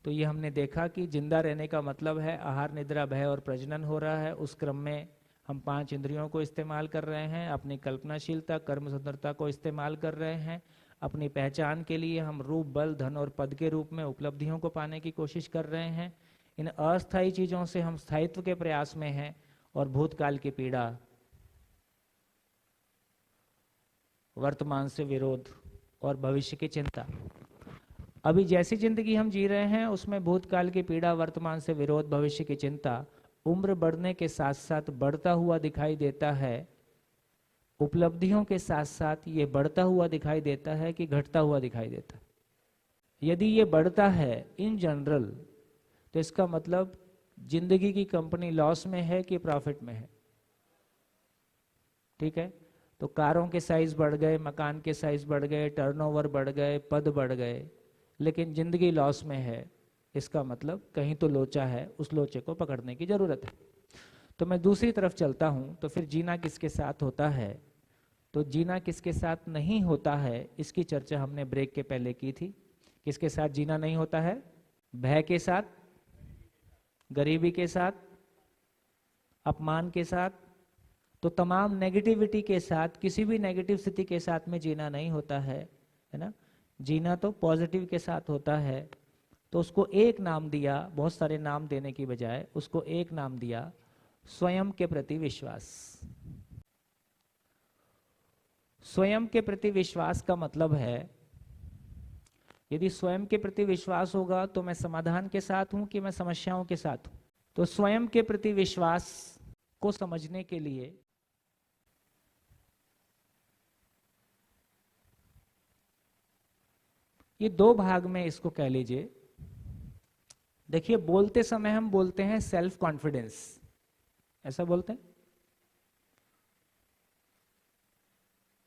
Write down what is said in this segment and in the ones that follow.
तो ये हमने देखा कि जिंदा रहने का मतलब है आहार, निद्रा, भय और प्रजनन हो रहा है। उस क्रम में हम 5 इंद्रियों को इस्तेमाल कर रहे हैं, अपनी कल्पनाशीलता, कर्म स्वतंत्रता को इस्तेमाल कर रहे हैं, अपनी पहचान के लिए हम रूप, बल, धन और पद के रूप में उपलब्धियों को पाने की कोशिश कर रहे हैं। इन अस्थायी चीज़ों से हम स्थायित्व के प्रयास में हैं और भूतकाल की पीड़ा, वर्तमान से विरोध और भविष्य की चिंता। अभी जैसी जिंदगी हम जी रहे हैं उसमें भूतकाल की पीड़ा, वर्तमान से विरोध, भविष्य की चिंता उम्र बढ़ने के साथ साथ बढ़ता हुआ दिखाई देता है। उपलब्धियों के साथ साथ ये बढ़ता हुआ दिखाई देता है कि घटता हुआ दिखाई देता है। यदि ये बढ़ता है इन जनरल तो इसका मतलब जिंदगी की कंपनी लॉस में है कि प्रॉफिट में है। ठीक है, तो कारों के साइज बढ़ गए, मकान के साइज बढ़ गए, टर्नओवर बढ़ गए, पद बढ़ गए, लेकिन जिंदगी लॉस में है। इसका मतलब कहीं तो लोचा है, उस लोचे को पकड़ने की जरूरत है। तो मैं दूसरी तरफ चलता हूं, तो फिर जीना किसके साथ होता है? तो जीना किसके साथ नहीं होता है इसकी चर्चा हमने ब्रेक के पहले की थी। किसके साथ जीना नहीं होता है? भय के साथ, गरीबी के साथ, अपमान के साथ। तो तमाम नेगेटिविटी के साथ, किसी भी नेगेटिव स्थिति के साथ में जीना नहीं होता है ना। जीना तो पॉजिटिव के साथ होता है। तो उसको एक नाम दिया, बहुत सारे नाम देने की बजाय उसको एक नाम दिया, स्वयं के प्रति विश्वास। स्वयं के प्रति विश्वास का मतलब है, यदि स्वयं के प्रति विश्वास होगा तो मैं समाधान के साथ हूं कि मैं समस्याओं के साथ हूं। तो स्वयं के प्रति विश्वास को समझने के लिए ये दो भाग में इसको कह लीजिए। देखिए, बोलते समय हम बोलते हैं सेल्फ कॉन्फिडेंस, ऐसा बोलते हैं।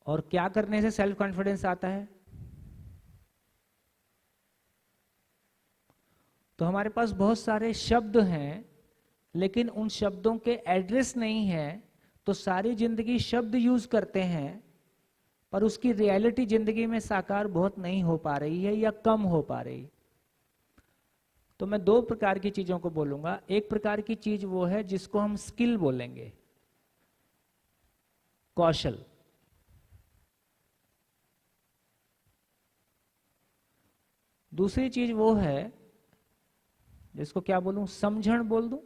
और क्या करने से सेल्फ कॉन्फिडेंस आता है? तो हमारे पास बहुत सारे शब्द हैं लेकिन उन शब्दों के एड्रेस नहीं है। तो सारी जिंदगी शब्द यूज करते हैं पर उसकी रियलिटी जिंदगी में साकार बहुत नहीं हो पा रही है या कम हो पा रही। तो मैं दो प्रकार की चीजों को बोलूंगा। एक प्रकार की चीज वो है जिसको हम स्किल बोलेंगे, कौशल। दूसरी चीज वो है जिसको क्या बोलूं, समझण बोल दूं।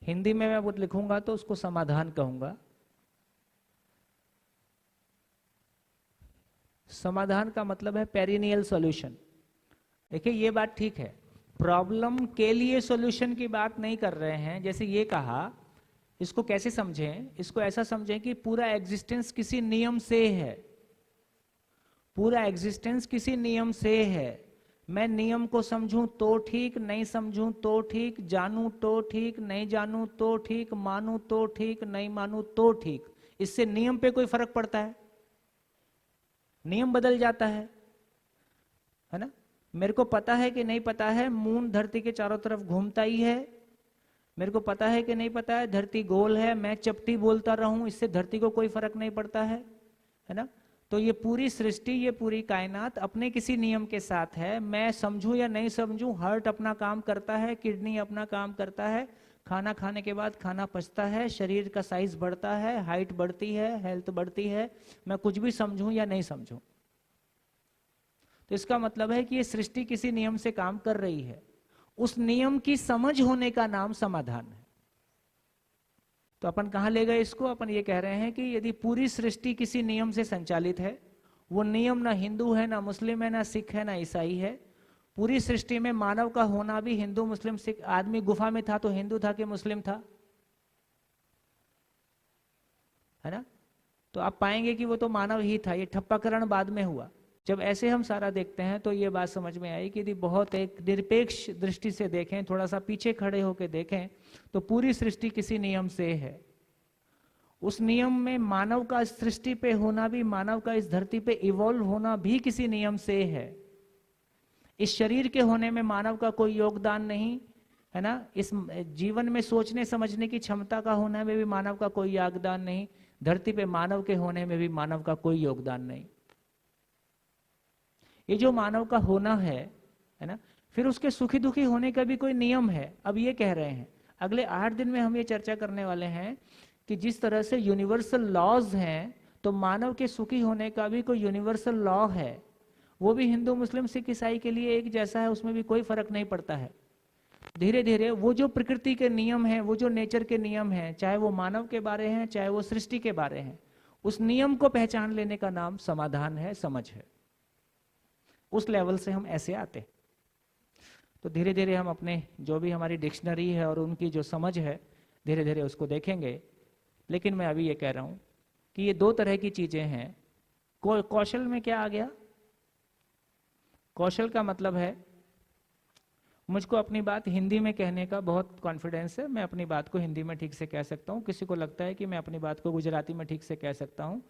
हिंदी में मैं वो लिखूंगा तो उसको समाधान कहूंगा। समाधान का मतलब है पेरिनियल सॉल्यूशन। देखिए, ये बात ठीक है, प्रॉब्लम के लिए सॉल्यूशन की बात नहीं कर रहे हैं। जैसे ये कहा, इसको कैसे समझें? इसको ऐसा समझें कि पूरा एग्जिस्टेंस किसी नियम से है। पूरा एग्जिस्टेंस किसी नियम से है। मैं नियम को समझूं तो ठीक, नहीं समझूं तो ठीक, जानूं तो ठीक, नहीं जानूं तो ठीक, मानूं तो ठीक, नहीं मानूं तो ठीक। इससे नियम पे कोई फर्क पड़ता है? नियम बदल जाता है ना। मेरे को पता है कि नहीं पता है मून धरती के चारों तरफ घूमता ही है। मेरे को पता है कि नहीं पता है धरती गोल है, मैं चपटी बोलता रहूं, इससे धरती को कोई फर्क नहीं पड़ता है ना। तो ये पूरी सृष्टि, ये पूरी कायनात अपने किसी नियम के साथ है। मैं समझूं या नहीं समझूं, हार्ट अपना काम करता है, किडनी अपना काम करता है, खाना खाने के बाद खाना पचता है, शरीर का साइज बढ़ता है, हाइट बढ़ती है, हेल्थ बढ़ती है, मैं कुछ भी समझूं या नहीं समझूं। तो इसका मतलब है कि ये सृष्टि किसी नियम से काम कर रही है। उस नियम की समझ होने का नाम समाधान है। तो अपन कहां ले गए इसको? अपन ये कह रहे हैं कि यदि पूरी सृष्टि किसी नियम से संचालित है, वो नियम ना हिंदू है, ना मुस्लिम है, ना सिख है, ना ईसाई है। पूरी सृष्टि में मानव का होना भी हिंदू, मुस्लिम, सिख। आदमी गुफा में था तो हिंदू था कि मुस्लिम था? है ना। तो आप पाएंगे कि वो तो मानव ही था, ये ठप्पाकरण बाद में हुआ। जब ऐसे हम सारा देखते हैं तो ये बात समझ में आई कि यदि बहुत एक निरपेक्ष दृष्टि से देखें, थोड़ा सा पीछे खड़े होकर देखें, तो पूरी सृष्टि किसी नियम से है। उस नियम में मानव का इस सृष्टि पे होना भी, मानव का इस धरती पे इवॉल्व होना भी किसी नियम से है। इस शरीर के होने में मानव का कोई योगदान नहीं है ना। इस जीवन में सोचने समझने की क्षमता का होने में भी मानव का कोई योगदान नहीं। धरती पे मानव के होने में भी मानव का कोई योगदान नहीं। ये जो मानव का होना है ना, फिर उसके सुखी दुखी होने का भी कोई नियम है। अब ये कह रहे हैं अगले 8 दिन में हम ये चर्चा करने वाले हैं कि जिस तरह से यूनिवर्सल लॉज हैं, तो मानव के सुखी होने का भी कोई यूनिवर्सल लॉ है। वो भी हिंदू मुस्लिम सिख ईसाई के लिए एक जैसा है, उसमें भी कोई फर्क नहीं पड़ता है। धीरे धीरे वो जो प्रकृति के नियम हैं, वो जो नेचर के नियम हैं, चाहे वो मानव के बारे हैं चाहे वो सृष्टि के बारे हैं, उस नियम को पहचान लेने का नाम समाधान है, समझ है। उस लेवल से हम ऐसे आते हैं। तो धीरे धीरे हम अपने जो भी हमारी डिक्शनरी है और उनकी जो समझ है, धीरे धीरे उसको देखेंगे। लेकिन मैं अभी ये कह रहा हूं कि ये 2 तरह की चीजें हैं। कौशल में क्या आ गया? कौशल का मतलब है मुझको अपनी बात हिंदी में कहने का बहुत कॉन्फिडेंस है, मैं अपनी बात को हिंदी में ठीक से कह सकता हूँ। किसी को लगता है कि मैं अपनी बात को गुजराती में ठीक से कह सकता हूँ,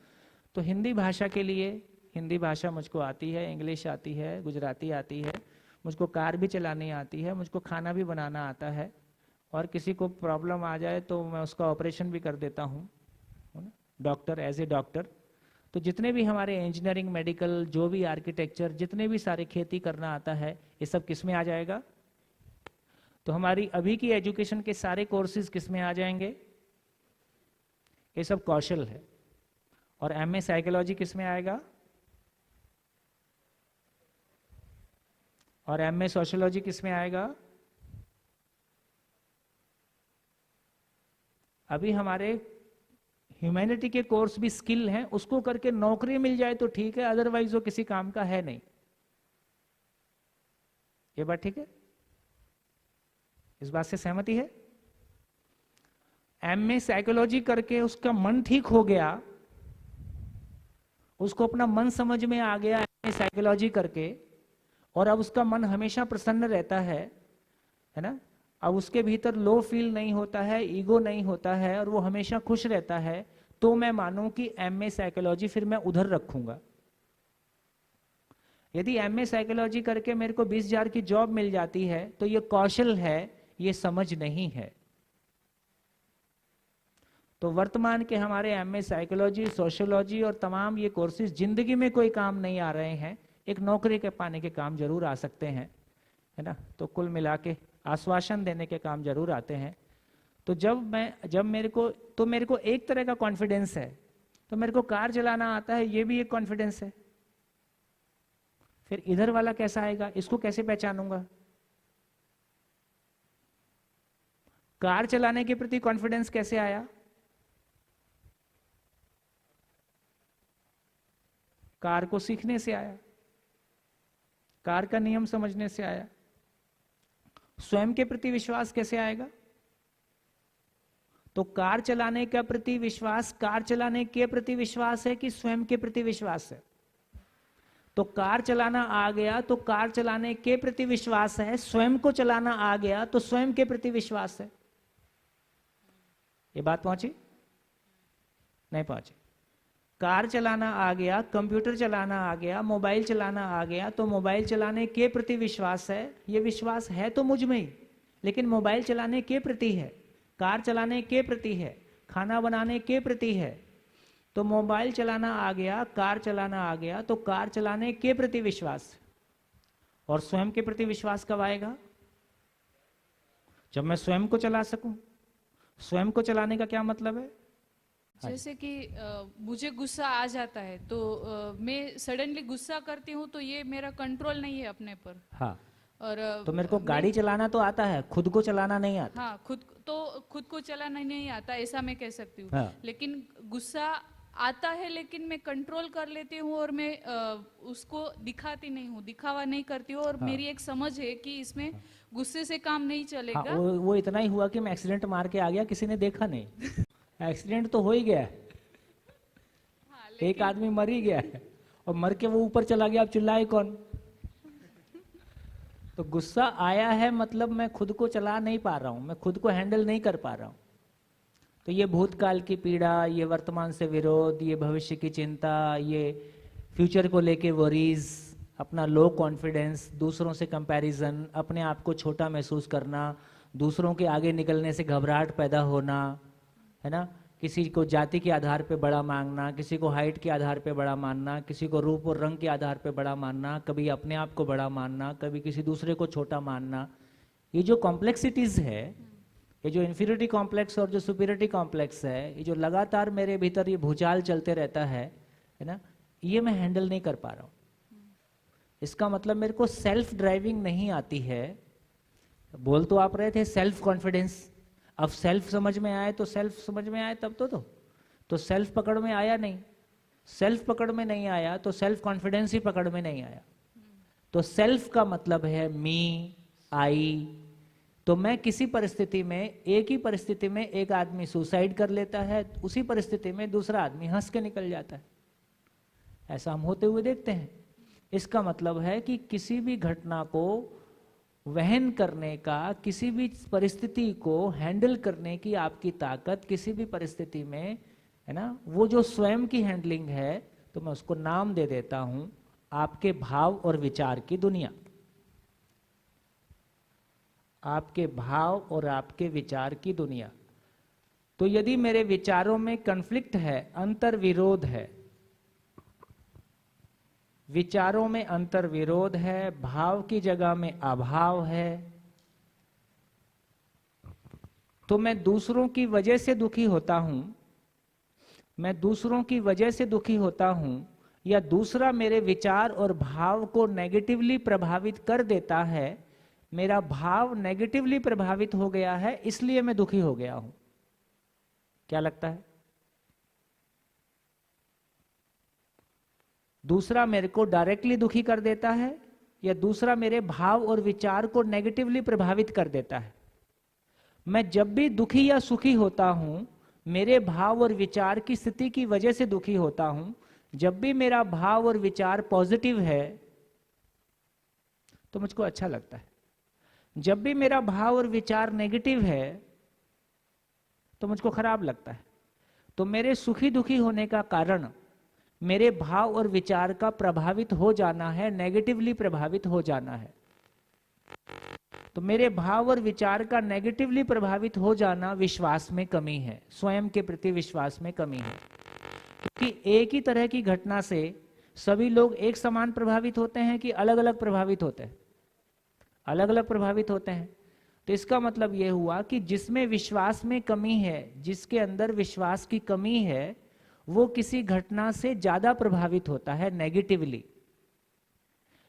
तो हिंदी भाषा के लिए, हिंदी भाषा मुझको आती है, इंग्लिश आती है, गुजराती आती है, मुझको कार भी चलानी आती है, मुझको खाना भी बनाना आता है, और किसी को प्रॉब्लम आ जाए तो मैं उसका ऑपरेशन भी कर देता हूँ, डॉक्टर, एज ए डॉक्टर। तो जितने भी हमारे इंजीनियरिंग, मेडिकल, जो भी आर्किटेक्चर, जितने भी सारे खेती करना आता है, ये सब किस में आ जाएगा? तो हमारी अभी की एजुकेशन के सारे कोर्सेज किस में आ जाएंगे? ये सब कौशल है। और एमए साइकोलॉजी किस में आएगा? और एमए सोशियोलॉजी किस में आएगा? अभी हमारे ह्यूमैनिटी के कोर्स भी स्किल हैं, उसको करके नौकरी मिल जाए तो ठीक है, अदरवाइज वो किसी काम का है नहीं। ये बात ठीक है? इस बात से सहमति है? एमए साइकोलॉजी करके उसका मन ठीक हो गया, उसको अपना मन समझ में आ गया एमए साइकोलॉजी करके, और अब उसका मन हमेशा प्रसन्न रहता है ना? अब उसके भीतर लो फील नहीं होता है, ईगो नहीं होता है, और वो हमेशा खुश रहता है, तो मैं मानूं कि एमए साइकोलॉजी फिर मैं उधर रखूंगा। यदि एमए साइकोलॉजी करके मेरे को 20,000 की जॉब मिल जाती है, तो ये कौशल है, ये समझ नहीं है। तो वर्तमान के हमारे एमए साइकोलॉजी, सोशियोलॉजी और तमाम ये कोर्सेज जिंदगी में कोई काम नहीं आ रहे हैं, एक नौकरी के पाने के काम जरूर आ सकते हैं, है ना? तो कुल मिला के आश्वासन देने के काम जरूर आते हैं। तो जब मेरे को एक तरह का कॉन्फिडेंस है, तो मेरे को कार चलाना आता है, ये भी एक कॉन्फिडेंस है। फिर इधर वाला कैसा आएगा, इसको कैसे पहचानूंगा? कार चलाने के प्रति कॉन्फिडेंस कैसे आया? कार को सीखने से आया, कार का नियम समझने से आया। स्वयं के प्रति विश्वास कैसे आएगा? तो कार चलाने का प्रति विश्वास कार चलाने के प्रति विश्वास है कि स्वयं के प्रति विश्वास है? तो कार चलाना आ गया तो कार चलाने के प्रति विश्वास है, स्वयं को चलाना आ गया तो स्वयं के प्रति विश्वास है। ये बात पहुंची? नहीं पहुंची। कार चलाना आ गया, कंप्यूटर चलाना आ गया, मोबाइल चलाना आ गया, तो मोबाइल चलाने के प्रति विश्वास है। ये विश्वास है तो मुझ में ही, लेकिन मोबाइल चलाने के प्रति है, कार चलाने के प्रति है, खाना बनाने के प्रति है। तो मोबाइल चलाना आ गया, कार चलाना आ गया, तो कार चलाने के प्रति विश्वास। और स्वयं के प्रति विश्वास कब आएगा? जब मैं स्वयं को चला सकूं। स्वयं को चलाने का क्या मतलब है? जैसे कि मुझे गुस्सा आ जाता है तो मैं सडनली गुस्सा करती हूँ, तो ये मेरा कंट्रोल नहीं है अपने पर। हाँ। और तो मेरे को गाड़ी चलाना तो आता है, खुद को चलाना नहीं आता। हाँ, खुद को चलाना नहीं आता, ऐसा मैं कह सकती हूँ। हाँ। लेकिन गुस्सा आता है, लेकिन मैं कंट्रोल कर लेती हूँ और मैं उसको दिखाती नहीं हूँ, दिखावा नहीं करती हूँ। और मेरी एक समझ है कि इसमें गुस्से से काम नहीं चलेगा। हाँ, वो इतना ही हुआ कि मैं एक्सीडेंट मार के आ गया, किसी ने देखा नहीं। एक्सीडेंट तो हो ही गया है। हाँ, एक आदमी मर ही गया है, और मर के वो ऊपर चला गया, अब चिल्लाए कौन? तो गुस्सा आया है मतलब मैं खुद को चला नहीं पा रहा हूं, मैं खुद को हैंडल नहीं कर पा रहा हूं। तो ये भूतकाल की पीड़ा, ये वर्तमान से विरोध, ये भविष्य की चिंता, ये फ्यूचर को लेके वरीज, अपना लो कॉन्फिडेंस, दूसरों से कंपैरिजन, अपने आप को छोटा महसूस करना, दूसरों के आगे निकलने से घबराहट पैदा होना, है ना? किसी को जाति के आधार पे बड़ा मांगना, किसी को हाइट के आधार पे बड़ा मानना, किसी को रूप और रंग के आधार पे बड़ा मानना, कभी अपने आप को बड़ा मानना, कभी किसी दूसरे को छोटा मानना, ये जो कॉम्प्लेक्सिटीज है, ये जो इन्फीरियरिटी कॉम्प्लेक्स और जो सुपीरियरिटी कॉम्प्लेक्स है, ये जो लगातार मेरे भीतर ये भूचाल चलते रहता है ना, ये मैं हैंडल नहीं कर पा रहा हूँ। इसका मतलब मेरे को सेल्फ ड्राइविंग नहीं आती है। बोल तो आप रहे थे सेल्फ कॉन्फिडेंस, अब सेल्फ समझ में आए तो सेल्फ समझ में आए तब तो सेल्फ पकड़ में आया नहीं, सेल्फ पकड़ में नहीं आया तो सेल्फ कॉन्फिडेंस ही पकड़ में नहीं आया। तो सेल्फ का मतलब है मी, आई। तो मैं किसी परिस्थिति में, एक ही परिस्थिति में एक आदमी सुसाइड कर लेता है, उसी परिस्थिति में दूसरा आदमी हंस के निकल जाता है। ऐसा हम होते हुए देखते हैं। इसका मतलब है कि किसी भी घटना को वहन करने का, किसी भी परिस्थिति को हैंडल करने की आपकी ताकत किसी भी परिस्थिति में है ना, वो जो स्वयं की हैंडलिंग है, तो मैं उसको नाम दे देता हूं आपके भाव और विचार की दुनिया। आपके भाव और आपके विचार की दुनिया। तो यदि मेरे विचारों में कन्फ्लिक्ट है, अंतर विरोध है, विचारों में अंतर विरोध है, भाव की जगह में अभाव है, तो मैं दूसरों की वजह से दुखी होता हूं, मैं दूसरों की वजह से दुखी होता हूं, या दूसरा मेरे विचार और भाव को नेगेटिवली प्रभावित कर देता है, मेरा भाव नेगेटिवली प्रभावित हो गया है, इसलिए मैं दुखी हो गया हूं। क्या लगता है? दूसरा मेरे को डायरेक्टली दुखी कर देता है, या दूसरा मेरे भाव और विचार को नेगेटिवली प्रभावित कर देता है? मैं जब भी दुखी या सुखी होता हूं, मेरे भाव और विचार की स्थिति की वजह से दुखी होता हूं। जब भी मेरा भाव और विचार पॉजिटिव है तो मुझको अच्छा लगता है, जब भी मेरा भाव और विचार नेगेटिव है तो मुझको खराब लगता है। तो मेरे सुखी दुखी होने का कारण मेरे भाव और विचार का प्रभावित हो जाना है, नेगेटिवली प्रभावित हो जाना है। तो मेरे भाव और विचार का नेगेटिवली प्रभावित हो जाना विश्वास में कमी है, स्वयं के प्रति विश्वास में कमी है। क्योंकि एक ही तरह की घटना से सभी लोग एक समान प्रभावित होते हैं कि अलग अलग प्रभावित होते हैं? अलग अलग प्रभावित होते हैं। तो इसका मतलब यह हुआ कि जिसमें विश्वास में कमी है, जिसके अंदर विश्वास की कमी है, वो किसी घटना से ज्यादा प्रभावित होता है नेगेटिवली।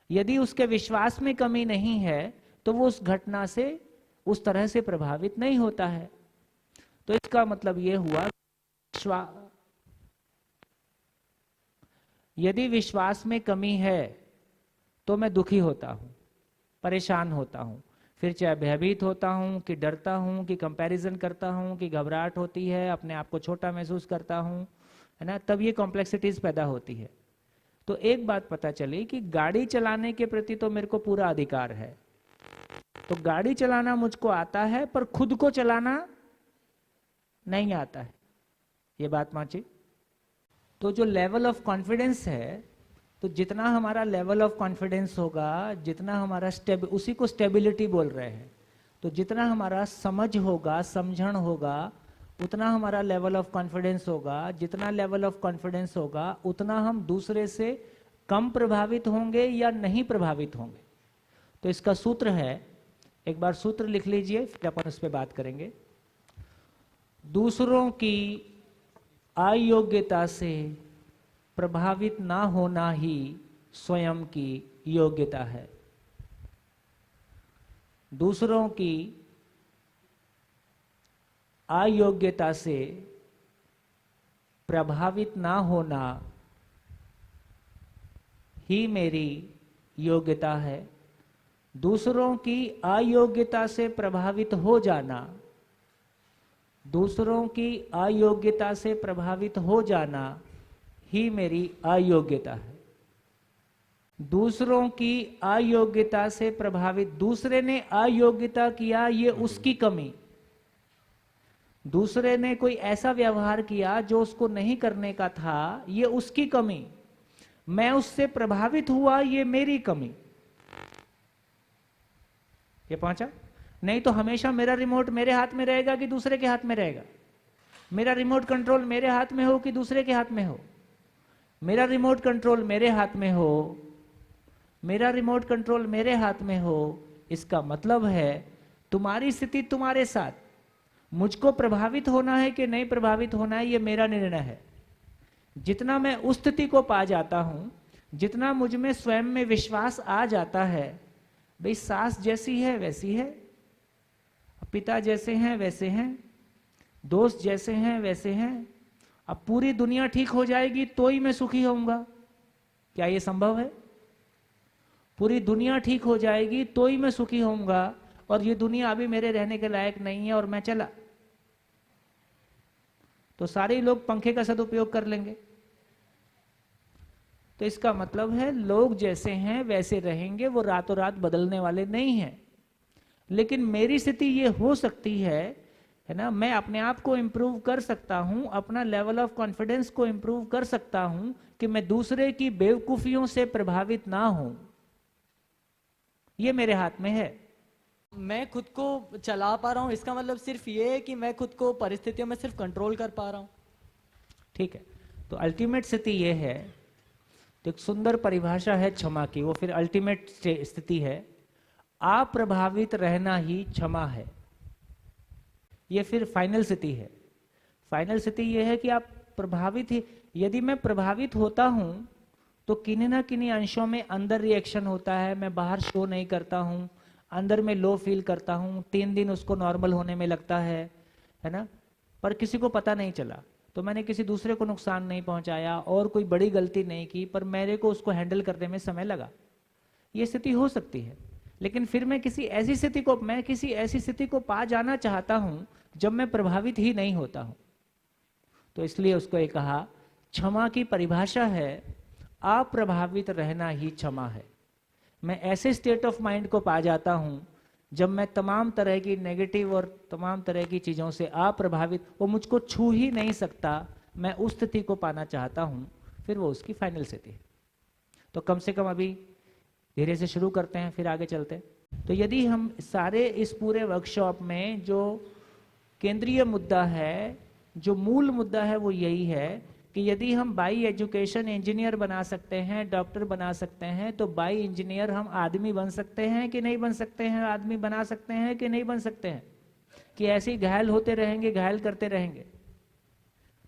यदि उसके विश्वास में कमी नहीं है तो वो उस घटना से उस तरह से प्रभावित नहीं होता है। तो इसका मतलब यह हुआ यदि विश्वास में कमी है तो मैं दुखी होता हूं, परेशान होता हूं, फिर चाहे भयभीत होता हूं कि डरता हूं कि कंपैरिजन करता हूं कि घबराहट होती है, अपने आप को छोटा महसूस करता हूं, है ना, तब ये कॉम्प्लेक्सिटीज पैदा होती है। तो एक बात पता चली कि गाड़ी चलाने के प्रति तो मेरे को पूरा अधिकार है, तो गाड़ी चलाना मुझको आता है, पर खुद को चलाना नहीं आता है। ये बात माची। तो जो लेवल ऑफ कॉन्फिडेंस है, तो जितना हमारा लेवल ऑफ कॉन्फिडेंस होगा, जितना हमारा उसी को स्टेबिलिटी बोल रहे हैं, तो जितना हमारा समझ होगा, समझण होगा, उतना हमारा लेवल ऑफ कॉन्फिडेंस होगा। जितना लेवल ऑफ कॉन्फिडेंस होगा उतना हम दूसरे से कम प्रभावित होंगे या नहीं प्रभावित होंगे। तो इसका सूत्र है, एक बार सूत्र लिख लीजिए, फिर अपन उस पर बात करेंगे। दूसरों की अयोग्यता से प्रभावित ना होना ही स्वयं की योग्यता है। दूसरों की अयोग्यता से प्रभावित ना होना ही मेरी योग्यता है। दूसरों की अयोग्यता से प्रभावित हो जाना, दूसरों की अयोग्यता से प्रभावित हो जाना ही मेरी अयोग्यता है। दूसरों की अयोग्यता से प्रभावित, दूसरे ने अयोग्यता किया, ये उसकी कमी, दूसरे ने कोई ऐसा व्यवहार किया जो उसको नहीं करने का था, ये उसकी कमी, मैं उससे प्रभावित हुआ, ये मेरी कमी। ये पहुंचा? नहीं तो हमेशा मेरा रिमोट मेरे हाथ में रहेगा कि दूसरे के हाथ में रहेगा? मेरा रिमोट कंट्रोल मेरे हाथ में हो कि दूसरे के हाथ में हो? मेरा रिमोट कंट्रोल मेरे हाथ में हो, मेरा रिमोट कंट्रोल मेरे हाथ में हो, इसका मतलब है तुम्हारी स्थिति तुम्हारे साथ, मुझको प्रभावित होना है कि नहीं प्रभावित होना है ये मेरा निर्णय है। जितना मैं उस स्थिति को पा जाता हूं, जितना मुझ में स्वयं में विश्वास आ जाता है, भाई सास जैसी है वैसी है, पिता जैसे हैं वैसे हैं, दोस्त जैसे हैं वैसे हैं, अब पूरी दुनिया ठीक हो जाएगी तो ही मैं सुखी होऊंगा। क्या ये संभव है? पूरी दुनिया ठीक हो जाएगी तो ही मैं सुखी होऊंगा और ये दुनिया अभी मेरे रहने के लायक नहीं है और मैं चला, तो सारे लोग पंखे का सदुपयोग कर लेंगे। तो इसका मतलब है लोग जैसे हैं वैसे रहेंगे, वो रातों रात बदलने वाले नहीं हैं। लेकिन मेरी स्थिति ये हो सकती है ना, मैं अपने आप को इंप्रूव कर सकता हूं, अपना लेवल ऑफ कॉन्फिडेंस को इंप्रूव कर सकता हूं कि मैं दूसरे की बेवकूफियों से प्रभावित ना हूं। ये मेरे हाथ में है। मैं खुद को चला पा रहा हूं, इसका मतलब सिर्फ ये है कि मैं खुद को परिस्थितियों में सिर्फ कंट्रोल कर पा रहा हूं। ठीक है, तो अल्टीमेट स्थिति ये है, तो एक सुंदर परिभाषा है क्षमा की, वो फिर अल्टीमेट स्थिति है, अप्रभावित रहना ही क्षमा है। ये फिर फाइनल स्थिति है। फाइनल स्थिति ये है कि आप प्रभावित ही, यदि मैं प्रभावित होता हूं तो किन्हीं ना किन्हीं अंशों में अंदर रिएक्शन होता है, मैं बाहर शो नहीं करता हूं, अंदर में लो फील करता हूं, 3 दिन उसको नॉर्मल होने में लगता है ना, पर किसी को पता नहीं चला, तो मैंने किसी दूसरे को नुकसान नहीं पहुंचाया और कोई बड़ी गलती नहीं की, पर मेरे को उसको हैंडल करने में समय लगा। ये स्थिति हो सकती है। लेकिन फिर मैं किसी ऐसी स्थिति को पा जाना चाहता हूं जब मैं प्रभावित ही नहीं होता हूं। तो इसलिए उसको ये कहा, क्षमा की परिभाषा है अप्रभावित रहना ही क्षमा है। मैं ऐसे स्टेट ऑफ माइंड को पा जाता हूं जब मैं तमाम तरह की नेगेटिव और तमाम तरह की चीजों से अप्रभावित, वो मुझको छू ही नहीं सकता, मैं उस स्थिति को पाना चाहता हूं, फिर वो उसकी फाइनल स्थिति है। तो कम से कम अभी धीरे से शुरू करते हैं, फिर आगे चलते हैं। तो यदि हम सारे इस पूरे वर्कशॉप में जो केंद्रीय मुद्दा है, जो मूल मुद्दा है, वो यही है कि यदि हम बाई एजुकेशन इंजीनियर बना सकते हैं, डॉक्टर बना सकते हैं, तो बाई इंजीनियर हम आदमी बन सकते हैं कि नहीं बन सकते हैं, आदमी बना सकते हैं कि नहीं बन सकते हैं, कि ऐसे ही घायल होते रहेंगे, घायल करते रहेंगे।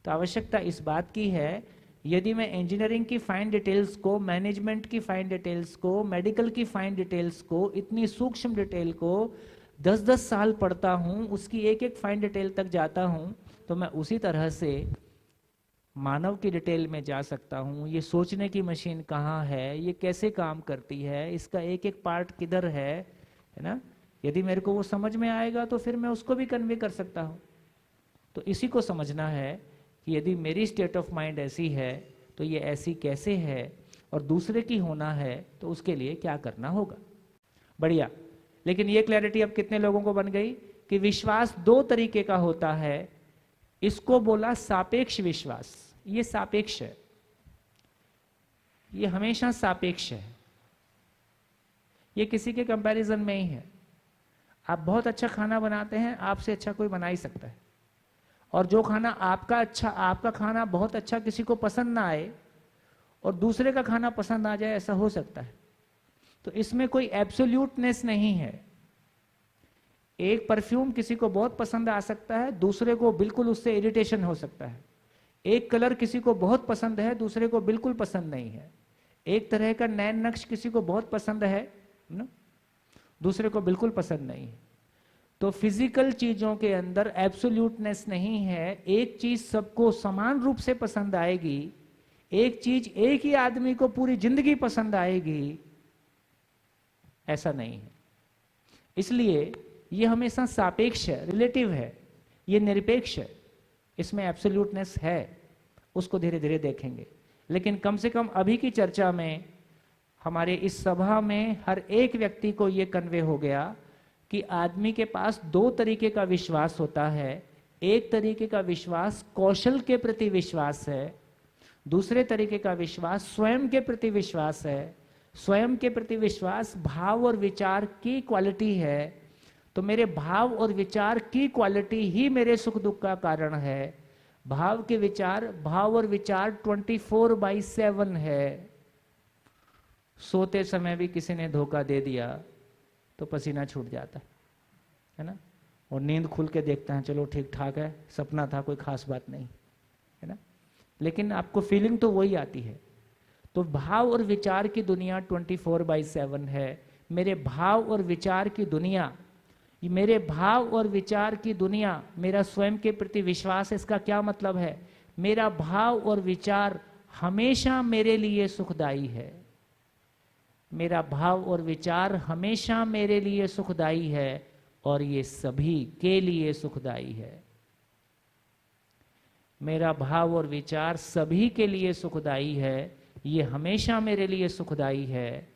तो आवश्यकता इस बात की है, यदि मैं इंजीनियरिंग की फाइन डिटेल्स को, मैनेजमेंट की फाइन डिटेल्स को, मेडिकल की फाइन डिटेल्स को, इतनी सूक्ष्म डिटेल को 10-10 साल पढ़ता हूं, उसकी एक एक फाइन डिटेल तक जाता हूं, तो मैं उसी तरह से मानव की डिटेल में जा सकता हूं। ये सोचने की मशीन कहाँ है, ये कैसे काम करती है, इसका एक एक पार्ट किधर है ना, यदि मेरे को वो समझ में आएगा तो फिर मैं उसको भी कन्वे कर सकता हूं। तो इसी को समझना है कि यदि मेरी स्टेट ऑफ माइंड ऐसी है तो ये ऐसी कैसे है, और दूसरे की होना है तो उसके लिए क्या करना होगा। बढ़िया। लेकिन ये क्लैरिटी अब कितने लोगों को बन गई कि विश्वास 2 तरीके का होता है। इसको बोला सापेक्ष विश्वास। ये सापेक्ष है, ये हमेशा सापेक्ष है, ये किसी के कंपैरिजन में ही है। आप बहुत अच्छा खाना बनाते हैं, आपसे अच्छा कोई बना ही सकता है, और जो खाना आपका खाना बहुत अच्छा किसी को पसंद ना आए और दूसरे का खाना पसंद आ जाए, ऐसा हो सकता है। तो इसमें कोई एब्सोल्यूटनेस नहीं है। एक परफ्यूम किसी को बहुत पसंद आ सकता है, दूसरे को बिल्कुल उससे इरिटेशन हो सकता है। एक कलर किसी को बहुत पसंद है, दूसरे को बिल्कुल पसंद नहीं है। एक तरह का नैन नक्श किसी को बहुत पसंद है ना, दूसरे को बिल्कुल पसंद नहीं है। तो फिजिकल चीजों के अंदर एब्सोल्यूटनेस नहीं है। एक चीज सबको समान रूप से पसंद आएगी, एक चीज एक ही आदमी को पूरी जिंदगी पसंद आएगी, ऐसा नहीं है। इसलिए ये हमेशा सापेक्ष है, रिलेटिव है, ये निरपेक्ष है, इसमें एब्सोल्यूटनेस है। उसको धीरे धीरे देखेंगे। लेकिन कम से कम अभी की चर्चा में, हमारे इस सभा में हर एक व्यक्ति को ये कन्वे हो गया कि आदमी के पास 2 तरीके का विश्वास होता है। एक तरीके का विश्वास कौशल के प्रति विश्वास है, दूसरे तरीके का विश्वास स्वयं के प्रति विश्वास है। स्वयं के प्रति विश्वास भाव और विचार की क्वालिटी है। तो मेरे भाव और विचार की क्वालिटी ही मेरे सुख दुख का कारण है। भाव के विचार, भाव और विचार 24/7 है। सोते समय भी किसी ने धोखा दे दिया तो पसीना छूट जाता है ना, और नींद खुल के देखते हैं चलो ठीक ठाक है, सपना था, कोई खास बात नहीं, है ना, लेकिन आपको फीलिंग तो वही आती है। तो भाव और विचार की दुनिया 24/7 है। मेरे भाव और विचार की दुनिया, मेरे भाव और विचार की दुनिया, मेरा स्वयं के प्रति विश्वास, इसका क्या मतलब है? मेरा भाव और विचार हमेशा मेरे लिए सुखदाई है। मेरा भाव और विचार हमेशा मेरे लिए सुखदाई है और ये सभी के लिए सुखदाई है। मेरा भाव और विचार सभी के लिए सुखदाई है, ये हमेशा मेरे लिए सुखदाई है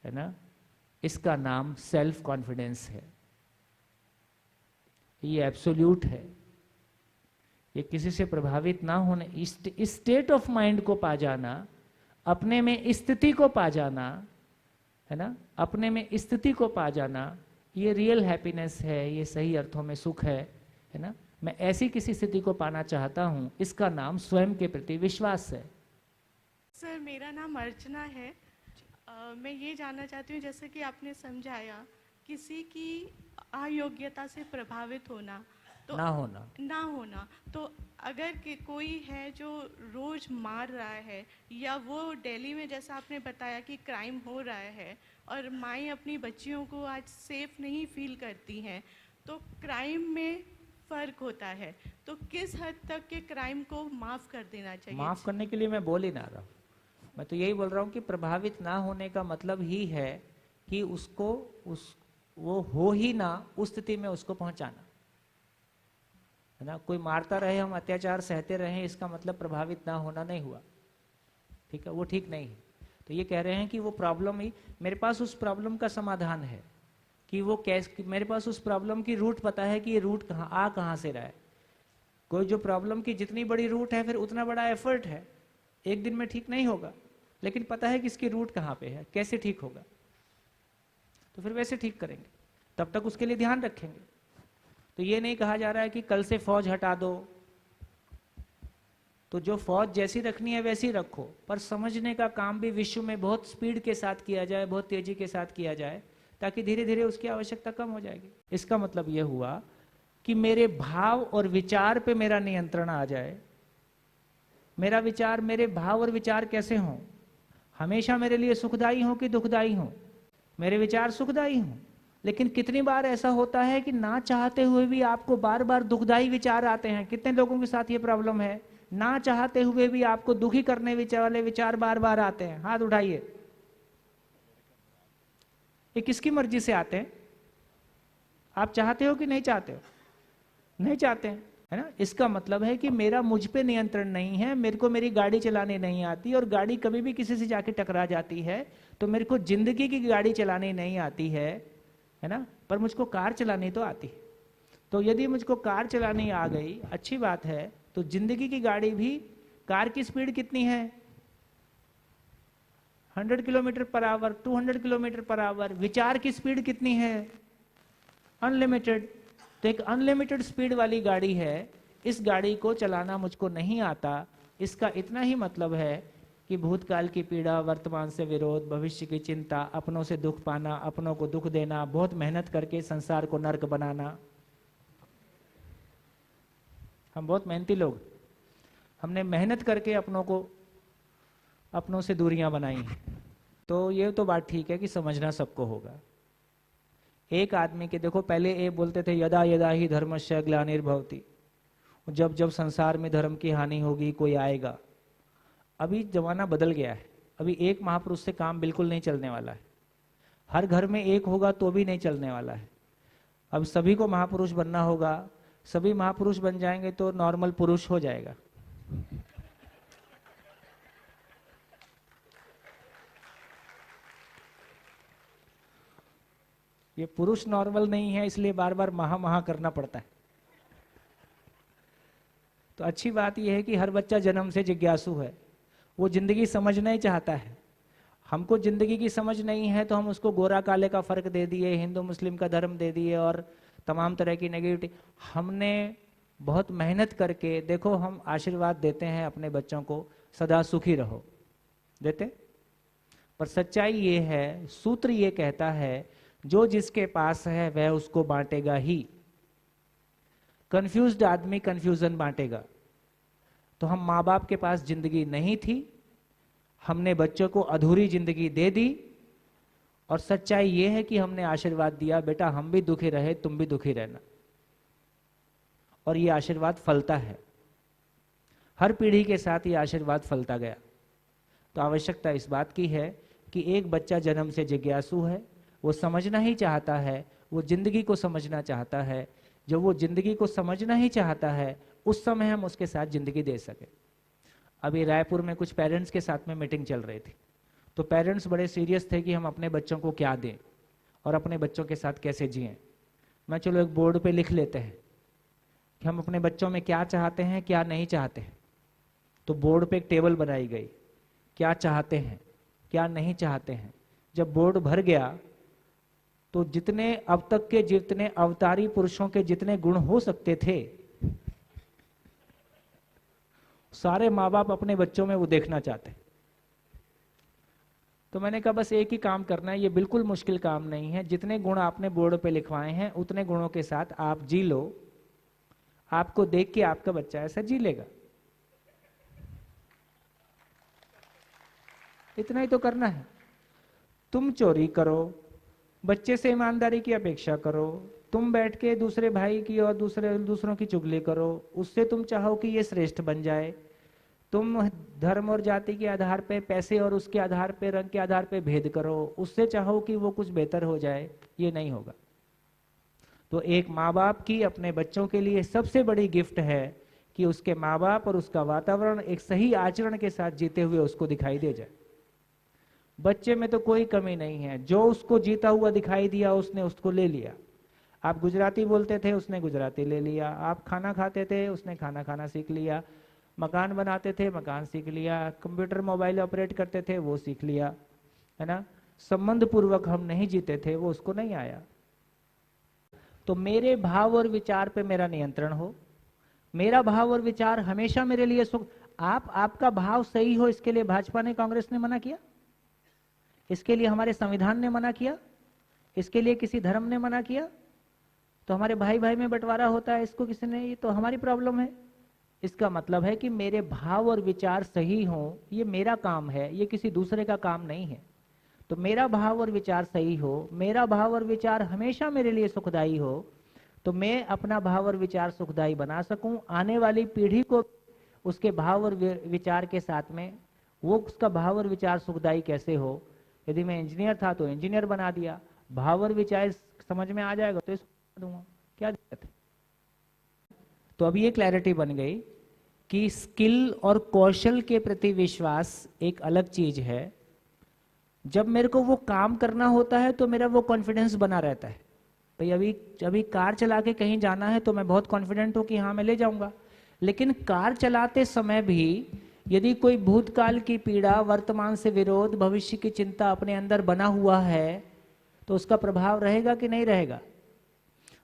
ना। इसका नाम सेल्फ कॉन्फिडेंस है। ये एब्सोल्यूट है। ये किसी से प्रभावित ना होने, इस स्टेट ऑफ माइंड को पा जाना, अपने में स्थिति को पा जाना, है ना, अपने में स्थिति को पा जाना, ये रियल हैप्पीनेस है, ये सही अर्थों में सुख है ना। मैं ऐसी किसी स्थिति को पाना चाहता हूं, इसका नाम स्वयं के प्रति विश्वास है। सर, मेरा नाम अर्चना है। मैं ये जानना चाहती हूँ, जैसे कि आपने समझाया किसी की अयोग्यता से प्रभावित होना, तो ना होना, तो अगर कोई है जो रोज मार रहा है, या वो दिल्ली में जैसा आपने बताया कि क्राइम हो रहा है और माएँ अपनी बच्चियों को आज सेफ नहीं फील करती हैं, तो क्राइम में फ़र्क होता है, तो किस हद तक के क्राइम को माफ़ कर देना चाहिए? माफ करने के लिए मैं बोल ही ना रहा हूँ, मैं तो यही बोल रहा हूँ कि प्रभावित ना होने का मतलब ही है कि उसको वो हो ही ना, उस स्थिति में उसको पहुंचाना, है ना। कोई मारता रहे, हम अत्याचार सहते रहे, इसका मतलब प्रभावित ना होना नहीं हुआ, ठीक है, वो ठीक नहीं है। तो ये कह रहे हैं कि वो प्रॉब्लम ही, मेरे पास उस प्रॉब्लम का समाधान है कि वो कैसे, मेरे पास उस प्रॉब्लम की रूट पता है कि ये रूट कहाँ से रहा है। कोई जो प्रॉब्लम की जितनी बड़ी रूट है, फिर उतना बड़ा एफर्ट है, एक दिन में ठीक नहीं होगा, लेकिन पता है कि इसकी रूट कहाँ पे है, कैसे ठीक होगा, तो फिर वैसे ठीक करेंगे, तब तक उसके लिए ध्यान रखेंगे। तो ये नहीं कहा जा रहा है कि कल से फौज हटा दो, तो जो फौज जैसी रखनी है वैसी रखो, पर समझने का काम भी विश्व में बहुत स्पीड के साथ किया जाए, बहुत तेजी के साथ किया जाए, ताकि धीरे धीरे उसकी आवश्यकता कम हो जाएगी। इसका मतलब यह हुआ कि मेरे भाव और विचार पे मेरा नियंत्रण आ जाए। मेरा विचार, मेरे भाव और विचार कैसे हों? हमेशा मेरे लिए सुखदाई हो कि दुखदाई हो? मेरे विचार सुखदाई हों, लेकिन कितनी बार ऐसा होता है कि ना चाहते हुए भी आपको बार बार दुखदाई विचार आते हैं। कितने लोगों के साथ ये प्रॉब्लम है? ना चाहते हुए भी आपको दुखी करने वाले विचार बार बार आते हैं। हाथ उठाइए। ये किसकी मर्जी से आते हैं? आप चाहते हो कि नहीं चाहते हो? नहीं चाहते हैं, है ना। इसका मतलब है कि मेरा मुझ पे नियंत्रण नहीं है, मेरे को मेरी गाड़ी चलानी नहीं आती, और गाड़ी कभी भी किसी से जाके टकरा जाती है, तो मेरे को जिंदगी की गाड़ी चलानी नहीं आती है ना, पर मुझको कार चलानी तो आती है। तो यदि मुझको कार चलानी आ गई, अच्छी बात है, तो जिंदगी की गाड़ी भी, कार की स्पीड कितनी है? 100 kilometre per hour, 200 kilometre per hour. विचार की स्पीड कितनी है? अनलिमिटेड। तो एक अनलिमिटेड स्पीड वाली गाड़ी है, इस गाड़ी को चलाना मुझको नहीं आता। इसका इतना ही मतलब है कि भूतकाल की पीड़ा, वर्तमान से विरोध, भविष्य की चिंता, अपनों से दुख पाना, अपनों को दुख देना, बहुत मेहनत करके संसार को नर्क बनाना। हम बहुत मेहनती लोग, हमने मेहनत करके अपनों से दूरियां बनाई हैं। तो ये तो बात ठीक है कि समझना सबको होगा। एक आदमी के देखो, पहले ये बोलते थे यदा यदा ही धर्मस्य ग्लानिर्भवति, जब जब संसार में धर्म की हानि होगी कोई आएगा। अभी जमाना बदल गया है, अभी एक महापुरुष से काम बिल्कुल नहीं चलने वाला है। हर घर में एक होगा तो भी नहीं चलने वाला है। अब सभी को महापुरुष बनना होगा, सभी महापुरुष बन जाएंगे तो नॉर्मल पुरुष हो जाएगा। ये पुरुष नॉर्मल नहीं है, इसलिए बार बार महा करना पड़ता है। तो अच्छी बात यह है कि हर बच्चा जन्म से जिज्ञासु है, वो जिंदगी समझना ही चाहता है। हमको जिंदगी की समझ नहीं है तो हम उसको गोरा काले का फर्क दे दिए, हिंदू मुस्लिम का धर्म दे दिए और तमाम तरह की नेगेटिविटी। हमने बहुत मेहनत करके, देखो हम आशीर्वाद देते हैं अपने बच्चों को, सदा सुखी रहो, देते, पर सच्चाई ये है, सूत्र ये कहता है जो जिसके पास है वह उसको बांटेगा ही। कंफ्यूज्ड आदमी कंफ्यूजन बांटेगा। तो हम माँ बाप के पास जिंदगी नहीं थी, हमने बच्चों को अधूरी जिंदगी दे दी, और सच्चाई ये है कि हमने आशीर्वाद दिया, बेटा हम भी दुखी रहे तुम भी दुखी रहना, और ये आशीर्वाद फलता है। हर पीढ़ी के साथ ये आशीर्वाद फलता गया। तो आवश्यकता इस बात की है कि एक बच्चा जन्म से जिज्ञासु है, वो समझना ही चाहता है, वो जिंदगी को समझना चाहता है। जब वो जिंदगी को समझना ही चाहता है, उस समय हम उसके साथ जिंदगी दे सके। अभी रायपुर में कुछ पेरेंट्स के साथ में मीटिंग चल रही थी, तो पेरेंट्स बड़े सीरियस थे कि हम अपने बच्चों को क्या दें और अपने बच्चों के साथ कैसे जिएं। मैं चलो एक बोर्ड पे लिख लेते हैं कि हम अपने बच्चों में क्या चाहते हैं क्या नहीं चाहते हैं। तो बोर्ड पे एक टेबल बनाई गई, क्या चाहते हैं क्या नहीं चाहते हैं। जब बोर्ड भर गया तो जितने अब तक के जितने अवतारी पुरुषों के जितने गुण हो सकते थे, सारे माँ बाप अपने बच्चों में वो देखना चाहते। तो मैंने कहा बस एक ही काम करना है, ये बिल्कुल मुश्किल काम नहीं है, जितने गुण आपने बोर्ड पे लिखवाए हैं उतने गुणों के साथ आप जी लो, आपको देख के आपका बच्चा ऐसा जी लेगा। इतना ही तो करना है। तुम चोरी करो, बच्चे से ईमानदारी की अपेक्षा करो, तुम बैठ के दूसरे भाई की और दूसरों की चुगली करो, उससे तुम चाहो कि ये श्रेष्ठ बन जाए, तुम धर्म और जाति के आधार पे, पैसे और उसके आधार पे, रंग के आधार पे भेद करो, उससे चाहो कि वो कुछ बेहतर हो जाए, ये नहीं होगा। तो एक माँ बाप की अपने बच्चों के लिए सबसे बड़ी गिफ्ट है कि उसके माँ बाप और उसका वातावरण एक सही आचरण के साथ जीते हुए उसको दिखाई दे जाए। बच्चे में तो कोई कमी नहीं है, जो उसको जीता हुआ दिखाई दिया उसने उसको ले लिया। आप गुजराती बोलते थे उसने गुजराती ले लिया, आप खाना खाते थे उसने खाना खाना सीख लिया, मकान बनाते थे मकान सीख लिया, कंप्यूटर मोबाइल ऑपरेट करते थे वो सीख लिया, है ना। संबंध पूर्वक हम नहीं जीते थे वो उसको नहीं आया। तो मेरे भाव और विचार पे मेरा नियंत्रण हो, मेरा भाव और विचार हमेशा मेरे लिए सुख। आपका भाव सही हो, इसके लिए भाजपा ने कांग्रेस ने मना किया, इसके लिए हमारे संविधान ने मना किया, इसके लिए किसी धर्म ने मना किया। तो हमारे भाई भाई में बंटवारा होता है, इसको किसी ने, ये तो हमारी प्रॉब्लम है। इसका मतलब है कि मेरे भाव और विचार सही हो, ये मेरा काम है, ये किसी दूसरे का काम नहीं है। तो मेरा भाव और विचार सही हो, मेरा भाव और विचार हमेशा मेरे लिए सुखदायी हो, तो मैं अपना भाव और विचार सुखदायी बना सकूं, आने वाली पीढ़ी को उसके भाव और विचार के साथ में वो उसका भाव और विचार सुखदायी कैसे हो। यदि मैं इंजीनियर था तो इंजीनियर बना दिया, भाव और विचार समझ में आ जाएगा तो इसको दूंगा, क्या दिक्कत है। तो अब ये क्लैरिटी बन गई कि स्किल और कौशल के प्रति विश्वास एक अलग चीज है। जब मेरे को वो काम करना होता है तो मेरा वो कॉन्फिडेंस बना रहता है। भाई अभी कार चला के कहीं जाना है तो मैं बहुत कॉन्फिडेंट हूं कि हाँ मैं ले जाऊंगा, लेकिन कार चलाते समय भी यदि कोई भूतकाल की पीड़ा, वर्तमान से विरोध, भविष्य की चिंता अपने अंदर बना हुआ है तो उसका प्रभाव रहेगा कि नहीं रहेगा।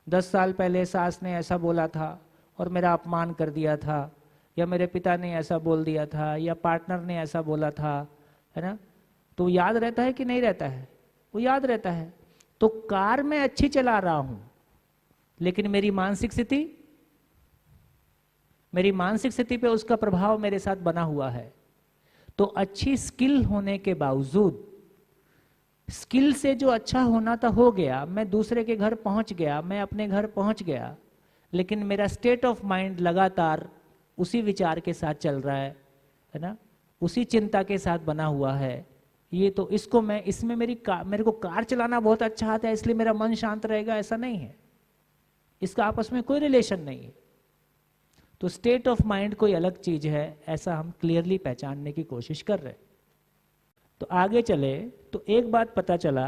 10 साल पहले सास ने ऐसा बोला था और मेरा अपमान कर दिया था, या मेरे पिता ने ऐसा बोल दिया था, या पार्टनर ने ऐसा बोला था, है ना। तो याद रहता है कि नहीं रहता है? वो याद रहता है। तो कार में अच्छी चला रहा हूं, लेकिन मेरी मानसिक स्थिति पे उसका प्रभाव मेरे साथ बना हुआ है। तो अच्छी स्किल होने के बावजूद, स्किल से जो अच्छा होना था हो गया, मैं दूसरे के घर पहुंच गया, मैं अपने घर पहुंच गया, लेकिन मेरा स्टेट ऑफ माइंड लगातार उसी विचार के साथ चल रहा है ना, उसी चिंता के साथ बना हुआ है। ये तो इसको मैं, इसमें मेरे को कार चलाना बहुत अच्छा आता है इसलिए मेरा मन शांत रहेगा, ऐसा नहीं है। इसका आपस में कोई रिलेशन नहीं है। तो स्टेट ऑफ माइंड कोई अलग चीज है, ऐसा हम क्लियरली पहचानने की कोशिश कर रहे हैं। तो आगे चले तो एक बात पता चला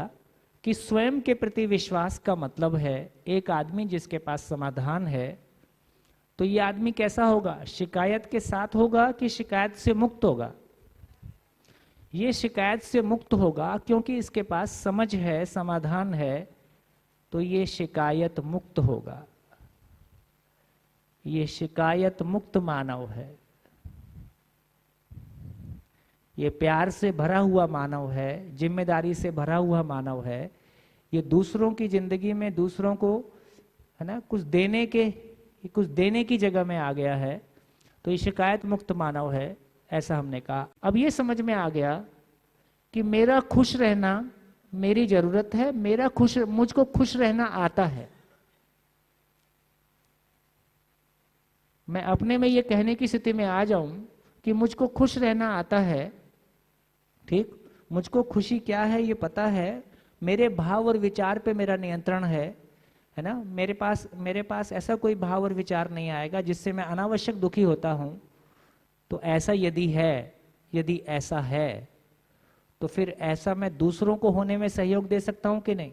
कि स्वयं के प्रति विश्वास का मतलब है एक आदमी जिसके पास समाधान है, तो ये आदमी कैसा होगा? शिकायत के साथ होगा कि शिकायत से मुक्त होगा? ये शिकायत से मुक्त होगा, क्योंकि इसके पास समझ है, समाधान है, तो ये शिकायत मुक्त होगा। ये शिकायत मुक्त मानव है, ये प्यार से भरा हुआ मानव है, जिम्मेदारी से भरा हुआ मानव है, ये दूसरों की जिंदगी में दूसरों को, है ना, कुछ देने की जगह में आ गया है, तो ये शिकायत मुक्त मानव है, ऐसा हमने कहा। अब ये समझ में आ गया कि मेरा खुश रहना मेरी जरूरत है, मुझको खुश रहना आता है। मैं अपने में ये कहने की स्थिति में आ जाऊं कि मुझको खुश रहना आता है, ठीक, मुझको खुशी क्या है ये पता है, मेरे भाव और विचार पे मेरा नियंत्रण है ना, मेरे पास ऐसा कोई भाव और विचार नहीं आएगा जिससे मैं अनावश्यक दुखी होता हूं। तो ऐसा यदि ऐसा है तो फिर ऐसा मैं दूसरों को होने में सहयोग दे सकता हूं कि नहीं?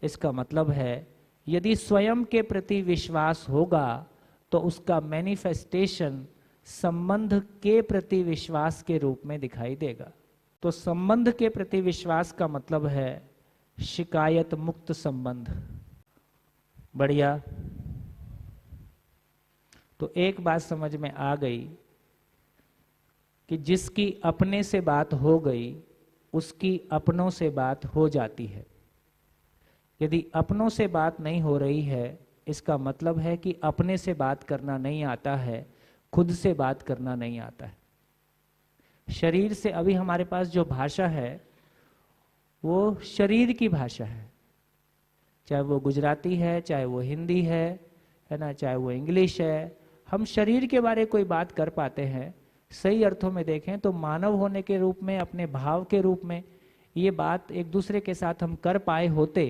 इसका मतलब है यदि स्वयं के प्रति विश्वास होगा तो उसका मैनिफेस्टेशन संबंध के प्रति विश्वास के रूप में दिखाई देगा। तो संबंध के प्रति विश्वास का मतलब है शिकायत मुक्त संबंध। बढ़िया। तो एक बात समझ में आ गई कि जिसकी अपने से बात हो गई उसकी अपनों से बात हो जाती है। यदि अपनों से बात नहीं हो रही है, इसका मतलब है कि अपने से बात करना नहीं आता है, खुद से बात करना नहीं आता है। शरीर से अभी हमारे पास जो भाषा है वो शरीर की भाषा है, चाहे वो गुजराती है, चाहे वो हिंदी है ना, चाहे वो इंग्लिश है। हम शरीर के बारे कोई बात कर पाते हैं। सही अर्थों में देखें तो मानव होने के रूप में, अपने भाव के रूप में ये बात एक दूसरे के साथ हम कर पाए होते।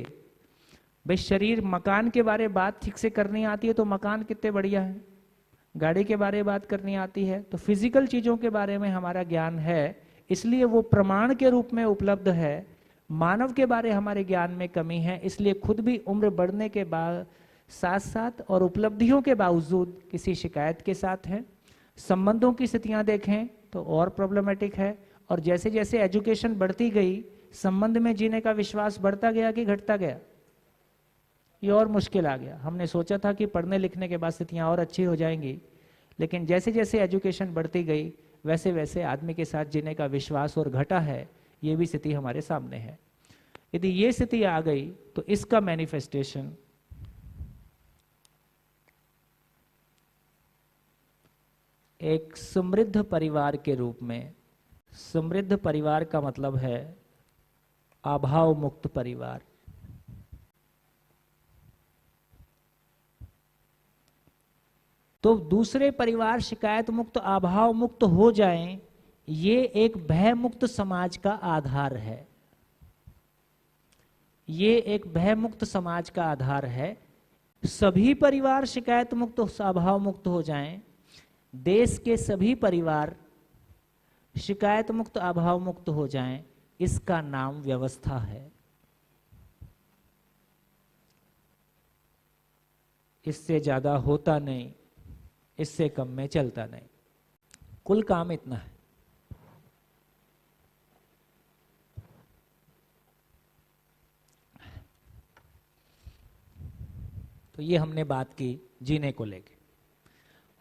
भाई शरीर, मकान के बारे बात ठीक से करनी आती है तो मकान कितने बढ़िया है, गाड़ी के बारे में बात करनी आती है तो फिजिकल चीजों के बारे में हमारा ज्ञान है, इसलिए वो प्रमाण के रूप में उपलब्ध है। मानव के बारे हमारे ज्ञान में कमी है, इसलिए खुद भी उम्र बढ़ने के बाद साथ साथ और उपलब्धियों के बावजूद किसी शिकायत के साथ हैं। संबंधों की स्थितियां देखें तो और प्रॉब्लमेटिक है, और जैसे जैसे एजुकेशन बढ़ती गई संबंध में जीने का विश्वास बढ़ता गया कि घटता गया? ये और मुश्किल आ गया। हमने सोचा था कि पढ़ने लिखने के बाद स्थितियां और अच्छी हो जाएंगी, लेकिन जैसे जैसे एजुकेशन बढ़ती गई वैसे वैसे आदमी के साथ जीने का विश्वास और घटा है। ये भी स्थिति हमारे सामने है। यदि ये स्थिति आ गई तो इसका मैनिफेस्टेशन एक समृद्ध परिवार के रूप में, समृद्ध परिवार का मतलब है अभाव मुक्त परिवार। तो दूसरे परिवार शिकायत मुक्त, अभाव मुक्त हो जाएं, ये एक भय मुक्त समाज का आधार है। ये एक भय मुक्त समाज का आधार है। सभी परिवार शिकायत मुक्त, अभाव मुक्त हो जाएं, देश के सभी परिवार शिकायत मुक्त, अभाव मुक्त हो जाएं, इसका नाम व्यवस्था है। इससे ज्यादा होता नहीं, इससे कम में चलता नहीं। कुल काम इतना है। तो ये हमने बात की जीने को लेके।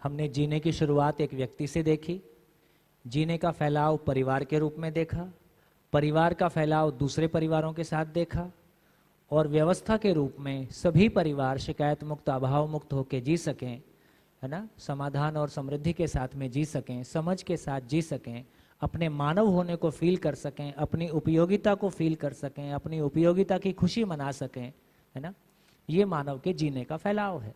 हमने जीने की शुरुआत एक व्यक्ति से देखी, जीने का फैलाव परिवार के रूप में देखा, परिवार का फैलाव दूसरे परिवारों के साथ देखा, और व्यवस्था के रूप में सभी परिवार शिकायत मुक्त, अभाव मुक्त होकर जी सकें, है ना, समाधान और समृद्धि के साथ में जी सकें, समझ के साथ जी सकें, अपने मानव होने को फील कर सकें, अपनी उपयोगिता को फील कर सकें, अपनी उपयोगिता की खुशी मना सकें, है ना। ये मानव के जीने का फैलाव है।